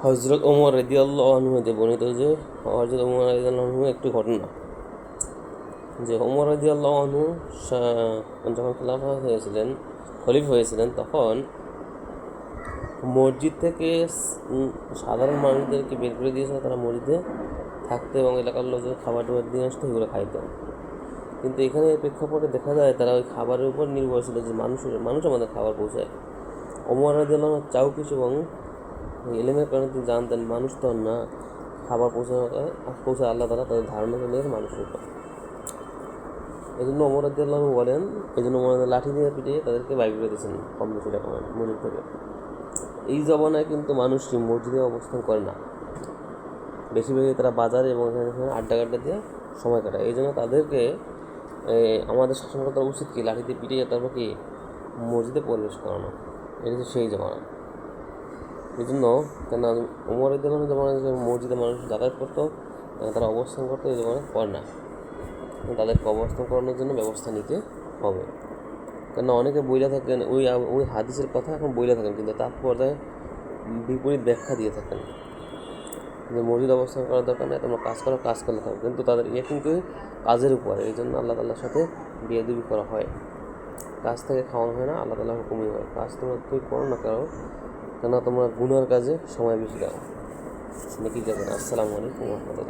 হজরত ওমর রাদিয়াল্লাহু আনহু হতে বর্ণিত যে হজরত ওমর রাদিয়াল্লাহু আনহু একটি ঘটনা, যে ওমর রাদিয়াল্লাহু আনহু যখন খেলাফা হয়েছিলেন, খলিফা হয়েছিলেন, তখন মসজিদ থেকে সাধারণ মানুষদেরকে বের করে দিয়েছিল তারা মসজিদে থাকতো এবং এলাকার লোকজন খাবার টাবার দিয়ে আসতো, এগুলো খাইতো। কিন্তু এখানে প্রেক্ষাপটে দেখা যায় তারা ওই খাবারের উপর নির্ভরশীল, যে মানুষ আমাদের খাবার পৌঁছায়। ওমর রাদিয়াল্লাহু আনহু চাও কিছু এবং এলেমের কারণে তিনি জানতেন মানুষ তো না, খাবার পৌঁছায় আল্লাহ তাআলা তাদের ধারণা চলে গেছে মানুষের উপর। এই জন্য ওমর রাদিয়াল্লাহু আনহু বলেন, এই জন্য ওমর লাঠি দিয়ে পিটিয়ে তাদেরকে বাইর করে দিয়েছেন কম বেশি রকমের মসজিদ থেকে। এই জমানায় কিন্তু মানুষ মসজিদে অবস্থান করে না, বেশিরভাগই তারা বাজারে এবং এখানে আড্ডা দিয়ে সময় কাটায়। এই জন্য তাদেরকে আমাদের শাসন করা উচিত কি লাঠিতে পিটিয়ে তারপর কি মসজিদে প্রবেশ করানো। এটা হচ্ছে সেই জমানা। এই জন্য কেন ওমর রাদিয়াল্লাহু আনহু জমানায় যে মসজিদে মানুষ যাতায়াত করতো, তারা অবস্থান করতো, এই জমানায় করে না। তাদেরকে অবস্থান করানোর জন্য ব্যবস্থা নিতে হবে। কেন অনেকে বইলা থাকেন ওই হাদিসের কথা এখন বইলা থাকেন, কিন্তু তাৎপর্যায় বিপরীত ব্যাখ্যা দিয়ে থাকেন যে মসজিদ অবস্থান করার দরকার নেই, তোমরা কাজ করলে থাকো, কিন্তু তাদের কিন্তু কাজের উপরে। এই জন্য আল্লাহ তাআলার সাথে বেয়াদবি করা হয়, কাজ থেকে খাওয়ানো হয় না, আল্লাহ তাআলার হুকুমই হয়। কাজ তোমরা তুই করো না কারো, কেন তোমরা গুনার কাজে সময় বেশি দাও, নাকি যাবেন। আসসালামু আলাইকুম ওয়া রাহমাতুল্লাহ।